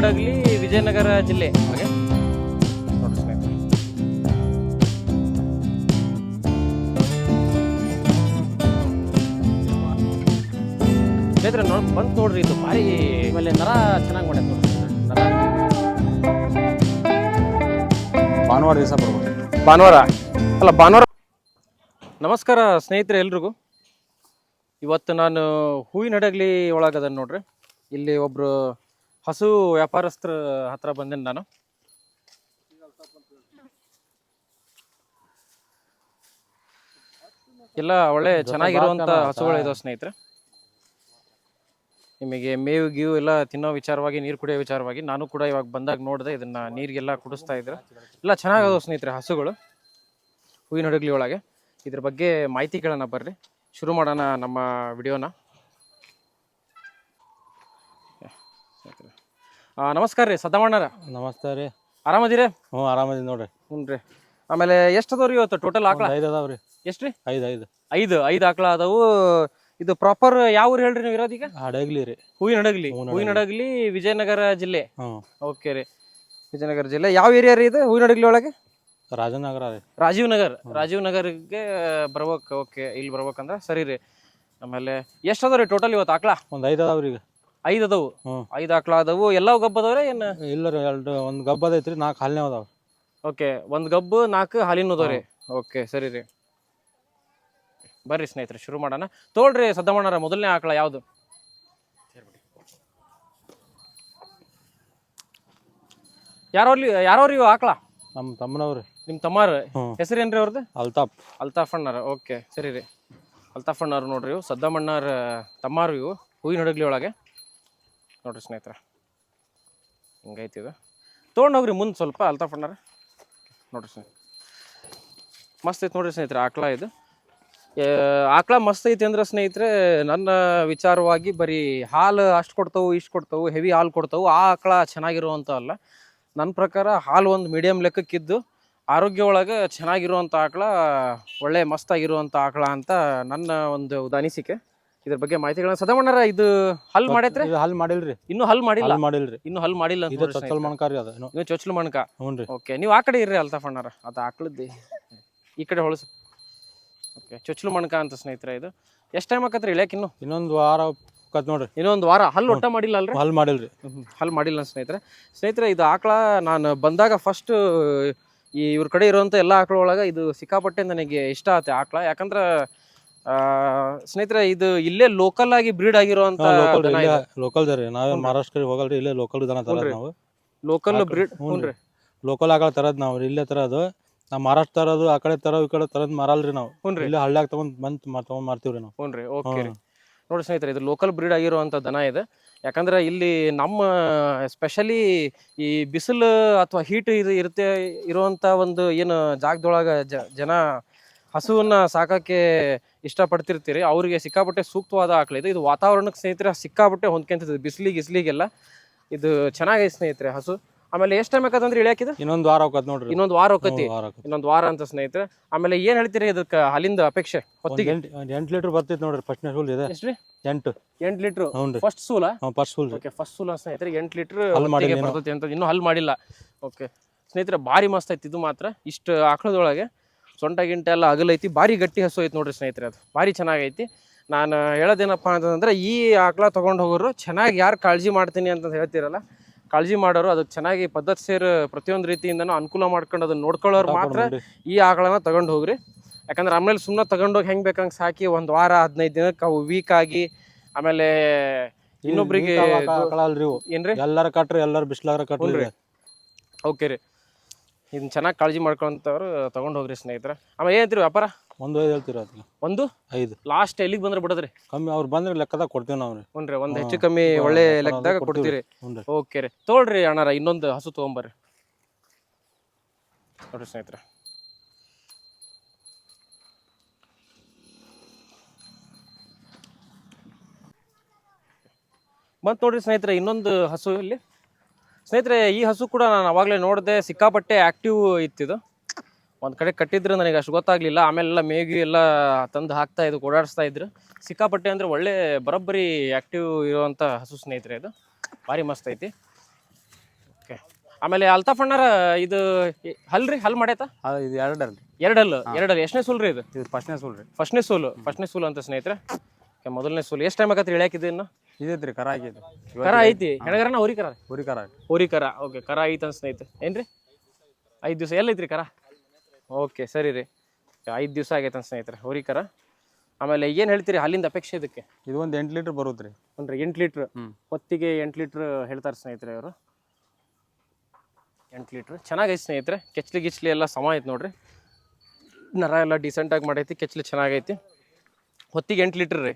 ಹೂವಿನಡಗಲಿ ವಿಜಯನಗರ ಜಿಲ್ಲೆ. ಹಾಗೆ ನೋಡಿ ಸ್ನೇಹಿತರೆ ಬಂತು ನೋಡ್ರಿ, ಇದು ಭಾರಿ ಆಮೇಲೆ ನರ ಚೆನ್ನಾಗಿ ಮಾಡೈತೆ ನೋಡ್ರಿ. ನರ ಭಾನುವಾರ ದಿವಸ ಬರ್ಬೋದು. ಭಾನುವಾರ ಅಲ್ಲ, ಭಾನುವಾರ. ನಮಸ್ಕಾರ ಸ್ನೇಹಿತರೆ ಎಲ್ರಿಗೂ. ಇವತ್ತು ನಾನು ಹೂವಿನಡಗಲಿ ಒಳಗದನ್ನು ನೋಡ್ರಿ. ಇಲ್ಲಿ ಒಬ್ರು ಹಸು ವ್ಯಾಪಾರಸ್ಥರ ಹತ್ರ ಬಂದೇನೆ ನಾನು. ಎಲ್ಲ ಒಳ್ಳೆ ಚೆನ್ನಾಗಿರುವಂಥ ಹಸುಗಳು ಇದಾವೆ ಸ್ನೇಹಿತರೆ. ನಿಮಗೆ ಮೇವು ಗೀವು ಎಲ್ಲ ತಿನ್ನೋ ವಿಚಾರವಾಗಿ, ನೀರು ಕುಡಿಯೋ ವಿಚಾರವಾಗಿ ನಾನು ಕೂಡ ಇವಾಗ ಬಂದಾಗ ನೋಡಿದೆ. ಇದನ್ನ ನೀರಿಗೆಲ್ಲ ಕುಡಿಸ್ತಾ ಇದ್ರು. ಎಲ್ಲ ಚೆನ್ನಾಗದವು ಸ್ನೇಹಿತರೆ ಹಸುಗಳು ಹೂವಿನಡಗಲಿ ಒಳಗೆ. ಇದ್ರ ಬಗ್ಗೆ ಮಾಹಿತಿ ಕೇಳೋಣ ಬರ್ರಿ, ಶುರು ಮಾಡೋಣ ನಮ್ಮ ವಿಡಿಯೋನ. ನಮಸ್ಕಾರ ರೀ ಸದ್ದಮಣ್ಣರ. ನಮಸ್ತೆ ರೀ. ಆರಾಮದಿರಿ? ಹ್ಞೂ ಆರಾಮದಿ ನೋಡ್ರಿ. ಹ್ಞೂ ರೀ. ಆಮೇಲೆ ಎಷ್ಟು ಅದಾವ್ರಿ ಇವತ್ತು ಟೋಟಲ್ ಆಕಳ? 5 ಅದಾವ್ರಿ. ಎಷ್ಟು ರೀ? 5 ಐದು ಆಕಳ ಅದಾವು. ಇದು ಪ್ರಾಪರ್ ಯಾವ ಊರು ಹೇಳ್ರಿ ನೀವು ಇರೋದೀಗ? ಹಡಗ್ಲಿ ರೀ. ಹೂವಿನಡಗಲಿ ವಿಜಯನಗರ ಜಿಲ್ಲೆ. ಹ್ಞೂ ಓಕೆ ರೀ, ವಿಜಯನಗರ ಜಿಲ್ಲೆ. ಯಾವ ಏರಿಯಾ ರೀ ಇದು ಹೂವಿನಡಗಲಿ ಒಳಗೆ? ರಾಜನಗರ ರೀ. ರಾಜೀವ್ ನಗರ್ಗೆ ಬರ್ಬೇಕು. ಓಕೆ, ಇಲ್ಲಿ ಬರ್ಬೇಕಂದ್ರೆ ಸರಿ ರೀ. ಆಮೇಲೆ ಎಷ್ಟು ಅದಾವ ರೀ ಟೋಟಲ್ ಇವತ್ತು ಆಕಳ? ಒಂದು 5 ಅದಾವ್ರಿ ಈಗ. 5 ಅದಾವು. 5 ಆಕಳ ಅದಾವು. ಎಲ್ಲವೂ ಗಬ್ಬ ಅದಾವ್ರಿ ಏನು? ಇಲ್ಲ ರೀ, ಒಂದು ಗಬ್ಬ ಅದೈತ್ರಿ, 4 ಹಾಲಿನ ಅದಾವ. ಓಕೆ, ಒಂದು ಗಬ್ಬು 4 ಹಾಲಿನ ಅದಾವ್ರಿ. ಓಕೆ ಸರಿ ರೀ. ಬರ್ರಿ ಸ್ನೇಹಿತರೆ ಶುರು ಮಾಡೋಣ. ತೋಳ್ರಿ ಸದ್ದಮಣ್ಣರ, ಮೊದಲನೇ ಆಕಳ ಯಾವುದು? ಯಾರವ್ರಿ ಇವು ಆಕಳ? ನಮ್ಮ ತಮ್ಮನವ್ರಿ. ನಿಮ್ಮ ತಮ್ಮಾರ ಹೆಸರೇನ್ರಿ ಅವ್ರದ್ದು? ಅಲ್ತಾಫ್ ಅಣ್ಣಾರ. ಓಕೆ ಸರಿ ರೀ. ಅಲ್ತಾಫ್ ಅಣ್ಣಾರು ನೋಡ್ರಿ, ಇವು ಸದ್ದಮಣ್ಣಾರ ತಮ್ಮಾರು. ಇವು ಹೂವಿನಡಗಲಿ ಒಳಗೆ ನೋಡ್ರಿ ಸ್ನೇಹಿತರೆ. ಹಿಂಗೈತಿ ಇದು. ತೊಗೊಂಡೋಗ್ರಿ ಮುಂದೆ ಸ್ವಲ್ಪ. ಅಲ್ತಾಫ್ ಅಣ್ಣಾರ ನೋಡ್ರಿ ಸ್ನೇಹಿತರೆ, ಮಸ್ತ್ ಐತಿ ನೋಡ್ರಿ ಸ್ನೇಹಿತರೆ ಆಕಳ. ಇದು ಆಕಳ ಮಸ್ತ್ ಐತಿ ಅಂದ್ರೆ ಸ್ನೇಹಿತರೆ, ನನ್ನ ವಿಚಾರವಾಗಿ ಬರೀ ಹಾಲು ಅಷ್ಟು ಕೊಡ್ತಾವು, ಇಷ್ಟು ಕೊಡ್ತಾವು, ಹೆವಿ ಹಾಲು ಕೊಡ್ತಾವು. ಆ ಆಕಳ ಚೆನ್ನಾಗಿರುವಂಥ ಅಲ್ಲ. ನನ್ನ ಪ್ರಕಾರ ಹಾಲು ಒಂದು ಮೀಡಿಯಮ್ ಲೆಕ್ಕಕ್ಕಿದ್ದು ಆರೋಗ್ಯ ಒಳಗೆ ಚೆನ್ನಾಗಿರುವಂಥ ಆಕಳ, ಒಳ್ಳೆ ಮಸ್ತಾಗಿರುವಂಥ ಆಕಳ ಅಂತ ನನ್ನ ಒಂದು ಅನಿಸಿಕೆ. ಇದ್ರ ಬಗ್ಗೆ ಮಾಹಿತಿಗಳನ್ನ ಸದಮಣ್ಣರ, ಇದು ಹಲ್ ಮಾಡೈತ್ರಿ? ಹಲ್ ಮಾಡಿಲ್ರಿ, ಇನ್ನೂ ಹಲ್ ಮಾಡಿಲ್ಲ. ಇನ್ನು ಹಲ್ ಮಾಡಿಲ್ಲ ಇದು ಚೊಚ್ಚಲ ಮಣಕ ರೀ. ಅದು ನೀವು ಚೊಚ್ಚಲು ಮಣಕ. ಹ್ಞೂ ರೀ. ಓಕೆ, ನೀವು ಆ ಕಡೆ ಇರ್ರಿ ಅಲ್ತಾಫ್ ಅಣ್ಣಾರ. ಅದು ಆಕಳದ್ದು ಈ ಕಡೆ ಹೊಳಸು. ಓಕೆ, ಚೊಚ್ಚಲು ಮಣಕ ಅಂತ ಸ್ನೇಹಿತರೆ. ಇದು ಎಷ್ಟು ಟೈಮ್ ಆಕತ್ರಿ ಇಳ್ಯಾಕ? ಇನ್ನೊಂದು ವಾರ ನೋಡ್ರಿ. ಇನ್ನೊಂದು ವಾರ. ಹಲ್ಲು ಒಟ್ಟ ಮಾಡಿಲ್ಲ ಅಲ್ರಿ? ಹಲ್ ಮಾಡಿಲ್ರಿ. ಹಲ್ ಮಾಡಿಲ್ಲ ಸ್ನೇಹಿತರೆ. ಇದು ಆಕಳ ನಾನು ಬಂದಾಗ ಫಸ್ಟ್ ಇವ್ರ ಕಡೆ ಇರುವಂಥ ಎಲ್ಲ ಆಕಳ ಒಳಗೆ ಇದು ಸಿಕ್ಕಾಪಟ್ಟೆ ನನಗೆ ಇಷ್ಟ ಆಗುತ್ತೆ ಆಕಳ. ಯಾಕಂದ್ರೆ ಸ್ನೇಹಿತರೆ, ಇದು ಇಲ್ಲೇ ಲೋಕಲ್ ಆಗಿ ಬ್ರೀಡ್ ಆಗಿರುವಂತ ಲೋಕಲ್ ರೀ. ನಾವೇನು ಮಹಾರಾಷ್ಟ್ರ ಹೋಗಲ್ರಿ, ಇಲ್ಲೇ ಲೋಕಲ್ ದನ ತರೋದು ನಾವು. Local bread. ಲೋಕಲ್ ಆಕಳ ತರೋದು ನಾವು ಇಲ್ಲೇ ತರೋದು. ನಾವು ಮಹಾರಾಷ್ಟ್ರ ತರೋದು, ಆ ಕಡೆ ತರೋ ಈ ಕಡೆ ತರೋದು ಮಾರಲ್ರಿ ನಾವು. ಇಲ್ಲೇ ಹಳ್ಳ್ಯಾಗ ತಗೊಂಡ್ ಮಾರ್ತೀವ್ರಿ ನಾವು. ಓಕೆ ರೀ. ನೋಡಿ ಸ್ನೇಹಿತರೆ, ಇದು ಲೋಕಲ್ ಬ್ರೀಡ್ ಆಗಿರುವಂಥ ದನ ಇದೆ. ಯಾಕಂದ್ರೆ ಇಲ್ಲಿ ನಮ್ಮ ಸ್ಪೆಷಲಿ ಈ ಬಿಸಿಲು ಅಥವಾ ಹೀಟ್ ಇರುವಂಥ ಒಂದು ಏನು ಜಾಗದೊಳಗೆ ಜನ ಹಸುವನ್ನ ಸಾಕಕ್ಕೆ ಇಷ್ಟಪಡ್ತಿರ್ತೀರಿ, ಅವ್ರಿಗೆ ಸಿಕ್ಕಾಪಟ್ಟೆ ಸೂಕ್ತವಾದ ಆಕಳ ಇದು. ಇದು ವಾತಾವರಣಕ್ಕೆ ಸ್ನೇಹಿತರೆ ಸಿಕ್ಕಾಪಟ್ಟೆ ಹೊಂದ್ಕೊಂತಿದೆ, ಬಿಸಿಲಿಗೆಲ್ಲ ಇದು ಚೆನ್ನಾಗೈತೆ ಸ್ನೇಹಿತರೆ ಹಸು. ಆಮೇಲೆ ಎಷ್ಟು ಟೈಮ್ ಆಕತ್ತಂದ್ರೆ ಇಳ್ಯಾಕಿದು? ಇನ್ನೊಂದು ವಾರ ಹೋಗತ್ ನೋಡ್ರಿ. ಇನ್ನೊಂದು ವಾರ ಹೋಗತಿ. ಇನ್ನೊಂದು ವಾರ ಅಂತ ಸ್ನೇಹಿತರೆ. ಆಮೇಲೆ ಏನ್ ಹೇಳ್ತೀರಿ ಇದಕ್ಕೆ ಹಾಲಿಂದ ಅಪೇಕ್ಷೆ? ಹೊತ್ತಿಗೆ 8 ಲೀಟರ್ ಬರ್ತೈತಿ ನೋಡ್ರಿ. ಫಸ್ಟ್ ಸೂಲ್ ಇದೆ. ಎಷ್ಟು ರೀ? 8 ಲೀಟರ್ ಫಸ್ಟ್ ಸೂಲ? ಫಸ್ಟ್ ಸೂಲ್. ಓಕೆ, ಫಸ್ಟ್ ಸೂಲ ಸ್ನೇಹಿತರೆ. 8 ಲೀಟರ್ ಬರ್ತೈತಿ ಅಂತ. ಇನ್ನೂ ಹಲ್ ಮಾಡಿಲ್ಲ. ಓಕೆ ಸ್ನೇಹಿತರೆ, ಭಾರಿ ಮಸ್ತ್ ಐತಿ ಇದು ಮಾತ್ರ. ಇಷ್ಟು ಆಕಳದೊಳಗೆ ಸೊಂಟ ಗಿಂಟ ಎಲ್ಲ ಅಗಲೈತಿ. ಭಾರಿ ಗಟ್ಟಿ ಹಸು ಐತಿ ನೋಡ್ರಿ ಸ್ನೇಹಿತರೆ. ಅದು ಭಾರಿ ಚೆನ್ನಾಗೈತಿ. ನಾನು ಹೇಳೋದೇನಪ್ಪ ಅಂತಂದ್ರೆ, ಈ ಆಕಳ ತೊಗೊಂಡು ಹೋಗೋರು ಚೆನ್ನಾಗಿ ಯಾರು ಕಾಳಜಿ ಮಾಡ್ತೀನಿ ಅಂತ ಹೇಳ್ತಿರಲ್ಲ, ಕಾಳಜಿ ಮಾಡೋರು ಅದಕ್ಕೆ ಚೆನ್ನಾಗಿ ಪದ್ಧತಿ ಸೇರಿ ಪ್ರತಿಯೊಂದು ರೀತಿಯಿಂದನೂ ಅನುಕೂಲ ಮಾಡ್ಕೊಂಡು ಅದನ್ನ ನೋಡ್ಕೊಳ್ಳೋರು ಮಾತ್ರ ಈ ಆಕಳನ್ನ ತಗೊಂಡು ಹೋಗ್ರಿ. ಯಾಕಂದ್ರೆ ಆಮೇಲೆ ಸುಮ್ಮನೆ ತಗೊಂಡೋಗಿ ಹೆಂಗೆ ಬೇಕಂಗೆ ಸಾಕಿ ಒಂದು ವಾರ 15 ದಿನಕ್ಕೆ ಅವು ವೀಕ್ ಆಗಿ ಆಮೇಲೆ ಇನ್ನೊಬ್ರಿಗೆ ಏನ್ರಿ ಎಲ್ಲಾರ ಕಟ್ರಿ, ಎಲ್ಲಾರು ಬಿಸ್ಲಾರ ಕಟ್ರಿ. ಓಕೆ ರೀ, ಇದನ್ನ ಚೆನ್ನಾಗಿ ಕಾಳಜಿ ಮಾಡ್ಕೊಂತವ್ರು ತಗೊಂಡು ಹೋಗ್ರಿ ಸ್ನೇಹಿತರೆ. ಆಮೇಲೆ ಏನಂತೀರಿ ವ್ಯಾಪಾರ? 1.5 ಹೇಳ್ತೀರ? 1.5 ಲಾಸ್ಟ್ ಎಲ್ಲಿಗೆ ಬಂದ್ರೆ ಬಿಡದ್ರಿ? ಕಮ್ಮಿ ಅವ್ರು ಬಂದ್ರೆ ಲೆಕ್ಕದಾಗ ಕೊಡ್ತೀವಿ ನಾವು. ಹ್ಞೂ, ಒಂದು ಹೆಚ್ಚು ಕಮ್ಮಿ ಒಳ್ಳೆ ಲೆಕ್ಕದಾಗ ಕೊಡ್ತೀರಿ. ಓಕೆ ರೀ, ತೋಳ್ರಿ ಅಣ್ಣಾರ, ಇನ್ನೊಂದು ಹಸು ತೊಗೊಂಬರ್ರಿ ನೋಡ್ರಿ ಸ್ನೇಹಿತರೆ. ಬಂತು ನೋಡ್ರಿ ಸ್ನೇಹಿತರೆ ಇನ್ನೊಂದು ಹಸು ಇಲ್ಲಿ. ಸ್ನೇಹಿತರೆ, ಈ ಹಸು ಕೂಡ ನಾನು ಅವಾಗಲೇ ನೋಡಿದೆ, ಸಿಕ್ಕಾಪಟ್ಟೆ ಆ್ಯಕ್ಟಿವ್ ಇತ್ತಿದು. ಒಂದು ಕಡೆ ಕಟ್ಟಿದ್ರೆ ನನಗೆ ಅಷ್ಟು ಗೊತ್ತಾಗಲಿಲ್ಲ. ಆಮೇಲೆಲ್ಲ ಮೇಗಿ ಎಲ್ಲ ತಂದು ಹಾಕ್ತಾ ಇದ್ದು ಓಡಾಡಿಸ್ತಾ ಇದ್ರು. ಸಿಕ್ಕಾಪಟ್ಟೆ ಅಂದರೆ ಒಳ್ಳೆ ಬರೋಬ್ಬರಿ ಆ್ಯಕ್ಟಿವ್ ಇರುವಂಥ ಹಸು ಸ್ನೇಹಿತರೆ. ಇದು ಭಾರಿ ಮಸ್ತ್ ಐತಿ. ಓಕೆ ಆಮೇಲೆ ಅಲ್ತಾಫ್ ಅಣ್ಣಾರ ಇದು ಹಲ್ರಿ ಹಲ್ ಮಾಡೈತಾ ಇದು 2 ಅಲ್ರಿ. ಎರಡಲ್ಲಿ ಎಷ್ಟನೇ ಸೂಲ್ ರೀ ಇದು? ಇದು ಫಸ್ಟ್ನೇ ಸೂಲ್ ರೀ. ಫಸ್ಟ್ನೇ ಸೂಲ್ ಅಂತ ಸ್ನೇಹಿತರೆ. ಮೊದಲನೇ ಸೂಲ್ ಎಷ್ಟು ಟೈಮ್ ಆಗತ್ತೆ ಇಳ್ಯಾಕಿದ್ದು ಇನ್ನು? ಇದೈತ್ರಿ ಕರ ಆಗೈತಿ. ಕರ ಐತಿ ಹೆಣಗರನ ಹೋರಿ ಕರ? ಹೋರಿ ಕರ. ಓಕೆ ಕರ ಐತೆ ಅಂತ ಸ್ನೇಹಿತರೆ. ಏನ್ರಿ 5 ದಿವಸ ಎಲ್ಲೈತ್ರಿ ಕರ? ಓಕೆ ಸರಿ ರೀ 5 ದಿವಸ ಆಗೈತೆ ಅಂತ ಸ್ನೇಹಿತರೆ ಹೋರಿ ಕರ. ಆಮೇಲೆ ಏನು ಹೇಳ್ತೀರಿ ಹಾಲಿಂದ ಅಪೇಕ್ಷೆ ಇದಕ್ಕೆ? ಇದು ಒಂದು 8 ಲೀಟ್ರ್ ಬರುತ್ತೆ ರೀ. ಅಂದ್ರೆ 8 ಲೀಟ್ರ್ ಹೊತ್ತಿಗೆ 8 ಲೀಟ್ರ್ ಹೇಳ್ತಾರೆ ಸ್ನೇಹಿತರೆ ಅವರು. 8 ಲೀಟ್ರ್ ಚೆನ್ನಾಗೈತೆ ಸ್ನೇಹಿತರೆ. ಕೆಚ್ಲಿ ಎಲ್ಲ ಸಮ ಐತೆ ನೋಡ್ರಿ. ನರ ಎಲ್ಲ ಡಿಸೆಂಟಾಗಿ ಮಾಡೈತಿ. ಕೆಚ್ಲಿ ಚೆನ್ನಾಗೈತಿ. ಹೊತ್ತಿಗೆ 8 ಲೀಟ್ರ್ ರೀ.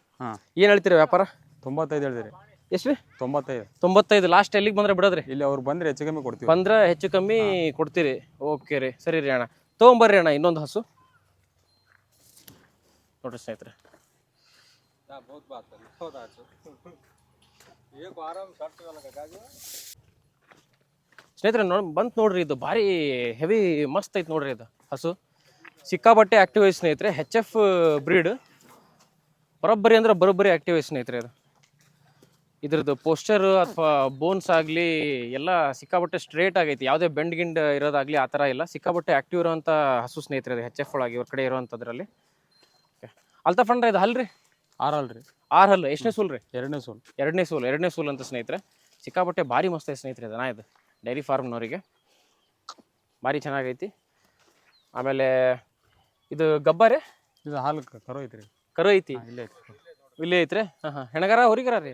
ಏನು ಹೇಳ್ತೀರಿ ವ್ಯಾಪಾರ? 95 ಹೇಳ್ತೀರಿ. ಎಷ್ಟು ರೀ? 95. ಲಾಸ್ಟ್ ಎಲ್ಲಿಗೆ ಬಂದ್ರೆ ಬಿಡೋದ್ರಿ? ಇಲ್ಲಿ ಅವ್ರು ಬಂದ್ರೆ ಹೆಚ್ಚು ಕಮ್ಮಿ ಕೊಡ್ತೀವಿ. ಬಂದ್ರೆ ಹೆಚ್ಚು ಕಮ್ಮಿ ಕೊಡ್ತೀರಿ. ಓಕೆ ರೀ ಸರಿ ರೀ ಅಣ್ಣ. ತೊಗೊಂಬರ್ರಿ ಅಣ್ಣ ಇನ್ನೊಂದು ಹಸು ನೋಡ್ರಿ ಸ್ನೇಹಿತರೆ. ಸ್ನೇಹಿತರೆ ಬಂತು ನೋಡ್ರಿ. ಇದು ಭಾರಿ ಹೆವಿ ಮಸ್ತ್ ಐತೆ ನೋಡ್ರಿ. ಇದು ಹಸು ಸಿಕ್ಕಾಬಟ್ಟೆ ಆಕ್ಟಿವ್ ಐತೆ ಸ್ನೇಹಿತರೆ. HF ಬ್ರೀಡ್ ಬರೋಬ್ಬರಿ ಅಂದ್ರೆ ಬರೋಬ್ಬರಿ ಆಕ್ಟಿವ್ ಐತೆ ಸ್ನೇಹಿತರೆ. ಇದು ಇದ್ರದ್ದು ಪೋಸ್ಚರ್ ಅಥವಾ ಬೋನ್ಸ್ ಆಗಲಿ ಎಲ್ಲ ಸಿಕ್ಕಾಬಟ್ಟೆ ಸ್ಟ್ರೇಟ್ ಆಗೈತಿ. ಯಾವುದೇ ಬೆಂಡ್ ಗಿಂಡ್ ಇರೋದಾಗಲಿ ಆ ಥರ ಇಲ್ಲ. ಸಿಕ್ಕಾಬಟ್ಟೆ ಆಕ್ಟಿವ್ ಇರೋವಂಥ ಹಸು ಸ್ನೇಹಿತರೆ ಇದು HF ಒಳಗೆ ಇವ್ರ ಕಡೆ ಇರೋವಂಥದ್ರಲ್ಲಿ. ಅಲ್ತಾಫ್ ಅಣ್ಣ ಇದು ಹಲ್ರಿ? 6 ಅಲ್ರಿ. 6 ಹಲ್ಲು. ಎಷ್ಟನೇ ಸೂಲ್ ರೀ? ಎರಡನೇ ಸೂಲ್ ಅಂತ ಸ್ನೇಹಿತರೆ. ಸಿಕ್ಕಾಬಟ್ಟೆ ಭಾರಿ ಮಸ್ತ್ ಐತೆ ಸ್ನೇಹಿತರೆ. ದನ ಇದು ಡೈರಿ ಫಾರ್ಮ್ನವರಿಗೆ ಭಾರಿ ಚೆನ್ನಾಗೈತಿ. ಆಮೇಲೆ ಇದು ಗಬ್ಬಾರೆ? ಇದು ಹಾಲು ಕರು ಐತ್ರಿ. ಕರು ಐತಿ ಇಲ್ಲೇ ಐತ್ರಿ. ಹೆಣಗರ ಹೋರಿಗರ ರೀ?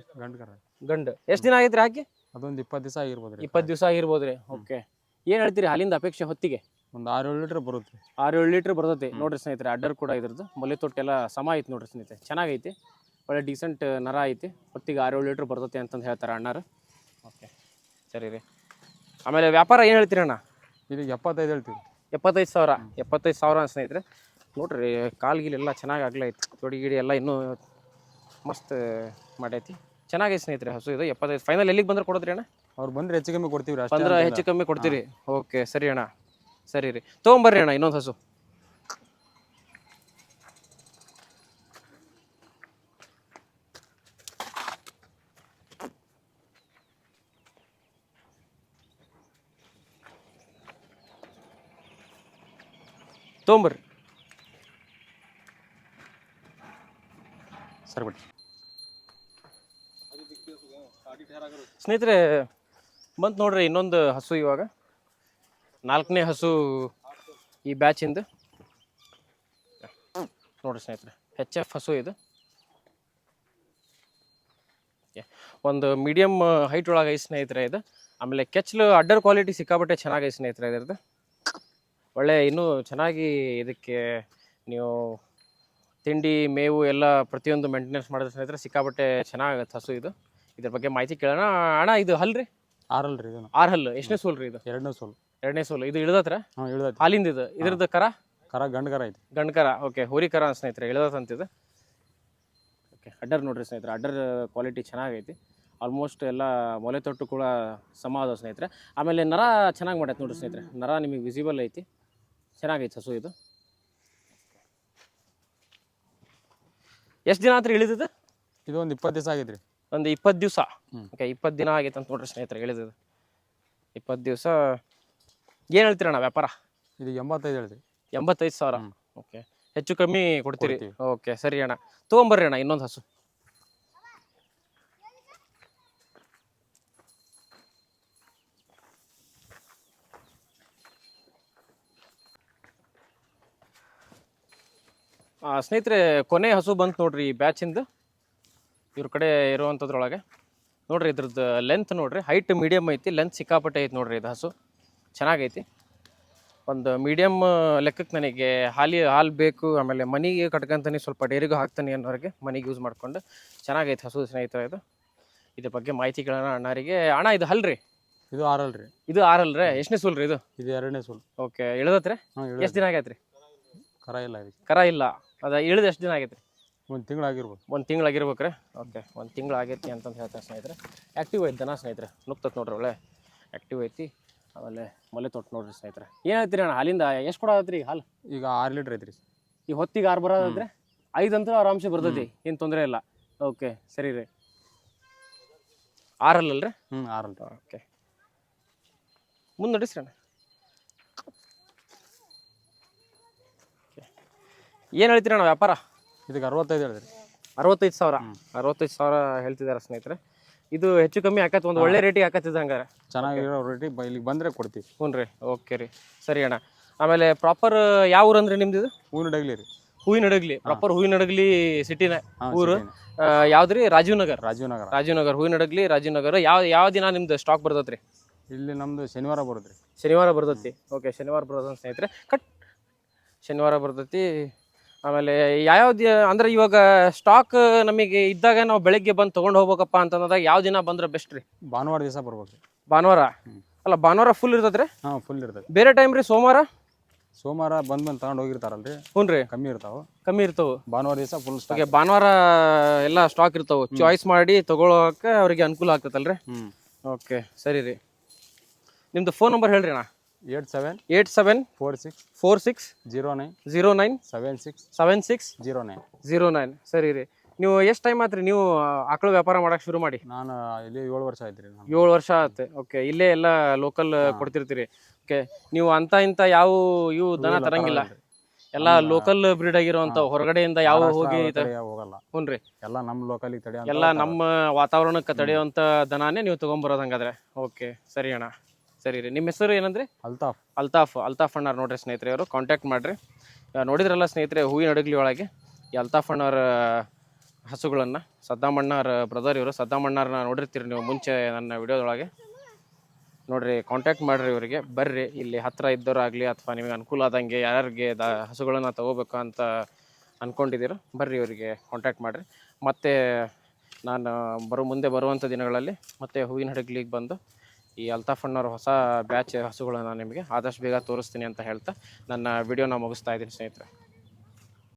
ಗಂಡು. ಎಷ್ಟು ದಿನ ಆಗೈತ್ರಿ ಹಾಕಿ? ಅದೊಂದು 20 ದಿವಸ ಆಗಿರ್ಬೋದು. 20 ದಿವಸ ಆಗಿರ್ಬೋದ್ರಿ. ಓಕೆ ಏನು ಹೇಳ್ತೀರಿ ಹಾಲಿಂದ ಅಪೇಕ್ಷೆ ಹೊತ್ತಿಗೆ? ಒಂದು 6-7 ಲೀಟ್ರ್ ಬರುತ್ತೆ. 6-7 ಲೀಟ್ರ್ ಬರ್ತೈತಿ ನೋಡ್ರಿ ಸ್ನೇಹಿತರೆ. ಅಡ್ಡರ್ ಕೂಡ ಇದ್ರದ್ದು ಮೊಲೆ ತೊಟ್ಟೆಲ್ಲ ಸಮ ಐತಿ ನೋಡ್ರಿ ಸ್ನೇಹಿತರೆ. ಚೆನ್ನಾಗೈತಿ. ಒಳ್ಳೆ ಡೀಸೆಂಟ್ ನರ ಐತಿ. ಹೊತ್ತಿಗೆ 6-7 ಲೀಟ್ರ್ ಬರ್ತೈತಿ ಅಂತಂದು ಹೇಳ್ತಾರೆ ಅಣ್ಣಾರು. ಓಕೆ ಸರಿ ರೀ. ಆಮೇಲೆ ವ್ಯಾಪಾರ ಏನು ಹೇಳ್ತೀರಿ ಅಣ್ಣ? ಇದಕ್ಕೆ 75 ಹೇಳ್ತೀವಿ. 75,000 ಸ್ನೇಹಿತರೆ. ನೋಡ್ರಿ ಕಾಲ್ಗಿಲೆಲ್ಲ ಚೆನ್ನಾಗಿ ಆಗ್ಲೈತಿ. ತೊಡಿ ಗಿಡಿ ಎಲ್ಲ ಇನ್ನೂ ಮಸ್ತ್ ಮಾಡೈತಿ. ಚೆನ್ನಾಗೈತಿ ಸ್ನೇಹಿತರೆ ಹಸು ಇದು. 75 ಫೈನಲ್ ಎಲ್ಲಿಗೆ ಬಂದ್ರೆ ಕೊಡೋದ್ರಿ ಅಣ್ಣ? ಅವ್ರು ಬಂದ್ರೆ ಹೆಚ್ಚು ಕಮ್ಮಿ ಕೊಡ್ತೀವಿ. ಬಂದ್ರೆ ಹೆಚ್ಚು ಕಮ್ಮಿ ಕೊಡ್ತೀರಿ. ಓಕೆ ಸರಿ ಅಣ್ಣ ಸರಿ ರೀ. ತೊಗೊಂಬರ್ರಿ ಅಣ್ಣ ಇನ್ನೊಂದು ಹಸು. ತೊಗೊಂಬರ್ರಿ ಸರಿ ಬಿಡಿ ಸ್ನೇಹಿತರೆ. ಬಂತು ನೋಡ್ರಿ ಇನ್ನೊಂದು ಹಸು. ಇವಾಗ 4ನೇ ಹಸು ಈ ಬ್ಯಾಚಿಂದು ನೋಡ್ರಿ ಸ್ನೇಹಿತರೆ. HF ಹಸು ಇದು. ಒಂದು ಮೀಡಿಯಮ್ ಹೈಟ್ ಒಳಗೆ ಐತೆ ಸ್ನೇಹಿತರೆ ಇದು. ಆಮೇಲೆ ಕೆಚ್ಚಲು ಅಡ್ಡರ್ ಕ್ವಾಲಿಟಿ ಸಿಕ್ಕಾಬಟ್ಟೆ ಚೆನ್ನಾಗೈತೆ ಸ್ನೇಹಿತರೆ ಇದ್ರದ್ದು. ಒಳ್ಳೆ ಇನ್ನೂ ಚೆನ್ನಾಗಿ ಇದಕ್ಕೆ ನೀವು ತಿಂಡಿ ಮೇವು ಎಲ್ಲ ಪ್ರತಿಯೊಂದು ಮೇಂಟೆನೆನ್ಸ್ ಮಾಡಿದ್ರೆ ಸ್ನೇಹಿತರೆ ಸಿಕ್ಕಾಬಟ್ಟೆ ಚೆನ್ನಾಗತ್ತೆ ಹಸು ಇದು. ಇದ್ರ ಬಗ್ಗೆ ಮಾಹಿತಿ ಕೇಳೋಣ. ಅಣ್ಣ ಇದು ಹಲ್ರಿ? 6 ಅಲ್ರಿ. 6 ಹಲ್ಲು. ಎಷ್ಟನೇ ಸೂಲ್ ರೀ ಇದು? ಎರಡನೇ ಸೂಲು. ಇದು ಇಳ್ದತ್ರ ಹಾಲಿಂದ? ಇದು ಇದ್ರದ್ದು ಕರ ಗಂಡು ಕರ ಐತಿ. ಗಂಡು ಕರ. ಓಕೆ ಹೋರಿ ಕರ ಸ್ನೇಹಿತರೆ. ಇಳ್ದತ್ತಂತಿದ್ದು. ಓಕೆ ಅಡ್ಡರ್ ನೋಡ್ರಿ ಸ್ನೇಹಿತರೆ. ಅಡ್ಡರ್ ಕ್ವಾಲಿಟಿ ಚೆನ್ನಾಗೈತಿ. ಆಲ್ಮೋಸ್ಟ್ ಎಲ್ಲ ಮೊಲೆ ತೊಟ್ಟು ಕೂಡ ಸಮ ಅದಾವ ಸ್ನೇಹಿತರೆ. ಆಮೇಲೆ ನರ ಚೆನ್ನಾಗಿ ಮಾಡೈತೆ ನೋಡ್ರಿ ಸ್ನೇಹಿತರೆ. ನರ ನಿಮಗೆ ವಿಸಿಬಲ್ ಐತಿ. ಚೆನ್ನಾಗೈತೆ ಹಸು ಇದು. ಎಷ್ಟು ದಿನ ಆತ್ರಿ ಇಳಿದಿದ್ದು? ಇದು ಒಂದು 20 ದಿವಸ ಆಗೈತ್ರಿ. ಒಂದು 20 ದಿವಸ. ಓಕೆ 20 ದಿನ ಆಗೈತೆ ಅಂತ ನೋಡ್ರಿ ಸ್ನೇಹಿತರೆ ಇಳಿದಿದ್ದು. 20 ದಿವಸ. ಏನು ಹೇಳ್ತೀರಣ್ಣ ವ್ಯಾಪಾರ? ಇದು 85 ಹೇಳ್ತೀವಿ. 85,000. ಓಕೆ ಹೆಚ್ಚು ಕಮ್ಮಿ ಕೊಡ್ತೀರಿ. ಓಕೆ ಸರಿ ಅಣ್ಣ. ತೊಗೊಂಬರ್ರಿ ಅಣ್ಣ ಇನ್ನೊಂದು ಹಸು. ಸ್ನೇಹಿತರೆ ಕೊನೆ ಹಸು ಬಂತು ನೋಡ್ರಿ ಈ ಬ್ಯಾಚಿಂದು. ಇವ್ರ ಕಡೆ ಇರುವಂಥದ್ರೊಳಗೆ ನೋಡ್ರಿ ಇದ್ರದ್ದು ಲೆಂತ್ ನೋಡ್ರಿ. ಹೈಟ್ ಮೀಡಿಯಮ್ ಐತಿ. ಲೆಂತ್ ಸಿಕ್ಕಾಪಟ್ಟೆ ಐತಿ ನೋಡ್ರಿ. ಇದು ಹಸು ಚೆನ್ನಾಗೈತಿ. ಒಂದು ಮೀಡಿಯಮ್ ಲೆಕ್ಕಕ್ಕೆ ನನಗೆ ಹಾಲು ಬೇಕು. ಆಮೇಲೆ ಮನೆಗೆ ಕಟ್ಕೊಂತಾನೆ ಸ್ವಲ್ಪ ಡೈರಿಗೂ ಹಾಕ್ತಾನೆ ಅನ್ನೋರಿಗೆ ಮನೆಗೆ ಯೂಸ್ ಮಾಡ್ಕೊಂಡು ಚೆನ್ನಾಗೈತೆ ಹಸು ಸ್ನೇಹಿತರೆ ಇದು. ಇದ್ರ ಬಗ್ಗೆ ಮಾಹಿತಿ ಕೇಳೋಣ ಅಣ್ಣಾರಿಗೆ. ಅಣ್ಣ ಇದು ಹಲ್ರಿ? ಇದು 6 ಅಲ್ರಿ. ಇದು 6 ಅಲ್ರಿ. ಎಷ್ಟನೇ ಸೂಲ್ ರೀ ಇದು? ಇದು 2ನೇ ಸೂಲ್. ಓಕೆ ಇಳ್ದತ್ರಿ? ಎಷ್ಟು ದಿನ ಆಗೈತ್ರಿ? ಕರ ಇಲ್ಲ. ಕರ ಇಲ್ಲ. ಅದ ಇಳಿದು ಎಷ್ಟು ದಿನ ಆಗೈತ್ರಿ? 1 ತಿಂಗಳಾಗಿರ್ಬೋದು. 1 ತಿಂಗಳಾಗಿರ್ಬೇಕ್ರಿ. ಓಕೆ 1 ತಿಂಗಳು ಆಗೈತಿ ಅಂತಂದು ಹೇಳ್ತಾರೆ ಸ್ನೇಹಿತರೆ. ಆ್ಯಕ್ಟಿವ್ ಐತಿ ದನ ಸ್ನೇಹಿತರೆ. ನುಗ್ತತ್ ನೋಡ್ರಿ ಒಳ್ಳೆ ಆ್ಯಕ್ಟಿವ್ ಐತಿ. ಆಮೇಲೆ ಮೊಲೆ ತೊಟ್ಟು ನೋಡ್ರಿ ಸ್ನೇಹಿತರೆ. ಏನು ಹೇಳ್ತೀರಿ ಅಣ್ಣ ಹಾಲಿಂದ? ಎಷ್ಟು ಕೊಡೋದ್ರಿ ಹಾಲು? ಈಗ 6 ಲೀಟ್ರ್ ಐತ್ರಿ. ಈ ಹೊತ್ತಿಗೆ 6 ಬರೋದಾದ್ರೆ 5 ಅಂತೂ ಆರಾಮ್ಸೆ ಬರ್ತೈತಿ. ಏನು ತೊಂದರೆ ಇಲ್ಲ. ಓಕೆ ಸರಿ ರೀ. 6 ಅಲ್ಲಲ್ರಿ? 6 ಅಲ್ರಿ. ಓಕೆ ಮುಂದೆ ನಡೆಸ್ರಿ ಅಣ್ಣ. ಏನು ಹೇಳ್ತೀರಿ ಅಣ್ಣ ವ್ಯಾಪಾರ? ಇದಕ್ಕೆ 65 ಹೇಳಿದ್ರಿ. 65,000. 65,000 ಹೇಳ್ತಿದ್ದಾರೆ ಸ್ನೇಹಿತರೆ. ಇದು ಹೆಚ್ಚು ಕಮ್ಮಿ ಆಕತ್ತೆ, ಒಂದು ಒಳ್ಳೆ ರೇಟಿಗೆ ಆಕತ್ತಿದೆ ಹಂಗಾರೆ. ಚೆನ್ನಾಗಿರೋ ರೇಟಿ ಇಲ್ಲಿಗೆ ಬಂದರೆ ಕೊಡ್ತೀವಿ. ಹ್ಞೂ ರೀ, ಓಕೆ ರೀ, ಸರಿ ಅಣ್ಣ. ಆಮೇಲೆ ಪ್ರಾಪರ್ ಯಾವ ಊರು ಅಂದ್ರೆ ನಿಮ್ದು? ಇದು ಹೂವಿನಡಗಲಿ ರೀ. ಹೂವಿನಡಗಲಿ, ಪ್ರಾಪರ್ ಹೂವಿನಡಗಲಿ ಸಿಟಿನ ಊರು. ಯಾವ್ದು ರೀ? ರಾಜೀವ್ ನಗರ್. ಹೂವಿನಡಗಲಿ ರಾಜೀವ್ ನಗರ್. ಯಾವ ದಿನ ನಿಮ್ದು ಸ್ಟಾಕ್ ಬರ್ತೈತೆ ರೀ? ಇಲ್ಲಿ ನಮ್ದು ಶನಿವಾರ ಬರುತ್ತೆ ರೀ. ಶನಿವಾರ ಬರ್ತೈತಿ. ಓಕೆ, ಶನಿವಾರ ಬರ್ತದೆ ಸ್ನೇಹಿತರೆ. ಶನಿವಾರ ಬರ್ತೈತಿ. ಆಮೇಲೆ ಯಾವ್ಯಾವ ಅಂದ್ರೆ ಇವಾಗ ಸ್ಟಾಕ್ ನಮಗೆ ಇದ್ದಾಗ ನಾವು ಬೆಳಗ್ಗೆ ಬಂದು ತೊಗೊಂಡು ಹೋಗ್ಬೇಕಪ್ಪ ಅಂತಂದಾಗ ಯಾವ ದಿನ ಬಂದ್ರೆ ಬೆಸ್ಟ್ ರೀ? ಭಾನುವಾರ ದಿವಸ ಬರ್ಬೇಕು ರೀ. ಭಾನುವಾರ? ಅಲ್ಲ, ಭಾನುವಾರ ಫುಲ್ ಇರ್ತೈತೆ ರೀ? ಹಾಂ, ಫುಲ್ ಇರ್ತೈತೆ. ಬೇರೆ ಟೈಮ್ ರೀ? ಸೋಮವಾರ ಬಂದು ತಗೊಂಡು ಹೋಗಿರ್ತಾರಲ್ರಿ. ಹ್ಞೂ ರೀ, ಕಮ್ಮಿ ಇರ್ತಾವೆ. ಭಾನುವಾರ ದಿವಸ ಫುಲ್ ಸ್ಟಾಕ್. ಓಕೆ, ಭಾನುವಾರ ಎಲ್ಲ ಸ್ಟಾಕ್ ಇರ್ತಾವೆ. ಚಾಯ್ಸ್ ಮಾಡಿ ತೊಗೊಳೋಕೆ ಅವರಿಗೆ ಅನುಕೂಲ ಆಗ್ತೈತಲ್ರಿ? ಓಕೆ, ಸರಿ ರೀ. ನಿಮ್ದು ಫೋನ್ ನಂಬರ್ ಹೇಳ್ರಿ ಅಣ್ಣ. 8746 09 7609. ಸರಿ ರೀ. ನೀವು ಎಷ್ಟು ಟೈಮ್ ಆತ್ರಿ ನೀವು ಆಕಳು ವ್ಯಾಪಾರ ಮಾಡಕ್ಕೆ ಶುರು ಮಾಡಿ? ನಾನು ಇಲ್ಲಿ 7 ವರ್ಷ ಆಯ್ತು ರೀ. 7 ವರ್ಷ ಆಯ್ತು. ಓಕೆ, ಇಲ್ಲೇ ಎಲ್ಲ ಲೋಕಲ್ ಕೊಡ್ತಿರ್ತೀರಿ? ಓಕೆ, ನೀವು ಇವು ದನ ತರಂಗಿಲ್ಲ, ಎಲ್ಲ ಲೋಕಲ್ ಬ್ರೀಡ್ ಆಗಿರುವಂತ, ಹೊರಗಡೆಯಿಂದ ಯಾವ ಹೋಗಿ ಹೋಗಲ್ಲ? ಹ್ಞೂ ರೀ, ಎಲ್ಲ ನಮ್ಮ ಲೋಕಲ್ ಎಲ್ಲ ನಮ್ಮ ವಾತಾವರಣಕ್ಕೆ ತಡೆಯುವಂತ ದನಾನೇ ನೀವು ತಗೊಂಬರೋದು ಹಂಗಾದ್ರೆ. ಓಕೆ, ಸರಿ ಅಣ್ಣ, ಸರಿ ರೀ. ನಿಮ್ಮ ಹೆಸರು ಏನಂದ್ರೆ? ಅಲ್ತಾಫ್ ಅಣ್ಣಾರ್ ನೋಡ್ರಿ ಸ್ನೇಹಿತರೆ. ಅವರು ಕಾಂಟ್ಯಾಕ್ಟ್ ಮಾಡಿರಿ. ನೋಡಿದ್ರಲ್ಲ ಸ್ನೇಹಿತರೆ, ಹೂವಿನಡಗಲಿ ಒಳಗೆ ಈ ಅಲ್ತಾಫ್ ಅಣ್ಣಾರ ಹಸುಗಳನ್ನು, ಸದ್ದಾಮ್ ಅಣ್ಣಾರ್ ಬ್ರದರ್ ಇವರು. ಸದ್ದಾಮ್ ಅಣ್ಣಾರನ್ನ ನೋಡಿರ್ತೀರಿ ನೀವು ಮುಂಚೆ ನನ್ನ ವಿಡಿಯೋದೊಳಗೆ. ನೋಡ್ರಿ, ಕಾಂಟ್ಯಾಕ್ಟ್ ಮಾಡಿರಿ ಇವರಿಗೆ. ಬರ್ರಿ, ಇಲ್ಲಿ ಹತ್ತಿರ ಇದ್ದವರಾಗಲಿ ಅಥವಾ ನಿಮಗೆ ಅನುಕೂಲ ಆದಂಗೆ ಯಾರಿಗೆ ಹಸುಗಳನ್ನು ತಗೋಬೇಕು ಅಂತ ಅಂದ್ಕೊಂಡಿದ್ದೀರೋ ಬರ್ರಿ, ಇವರಿಗೆ ಕಾಂಟ್ಯಾಕ್ಟ್ ಮಾಡಿರಿ. ಮತ್ತು ನಾನು ಮುಂದೆ ಬರುವಂಥ ದಿನಗಳಲ್ಲಿ ಮತ್ತೆ ಹೂವಿನಡಗಲಿಗೆ ಬಂದು ಈ ಅಲ್ತಾಫ್ ಅಣ್ಣವ್ರ ಹೊಸ ಬ್ಯಾಚ್ ಹಸುಗಳನ್ನು ನಿಮಗೆ ಆದಷ್ಟು ಬೇಗ ತೋರಿಸ್ತೀನಿ ಅಂತ ಹೇಳ್ತಾ ನನ್ನ ವಿಡಿಯೋನ ಮುಗಿಸ್ತಾ ಇದ್ದೀನಿ ಸ್ನೇಹಿತರೆ.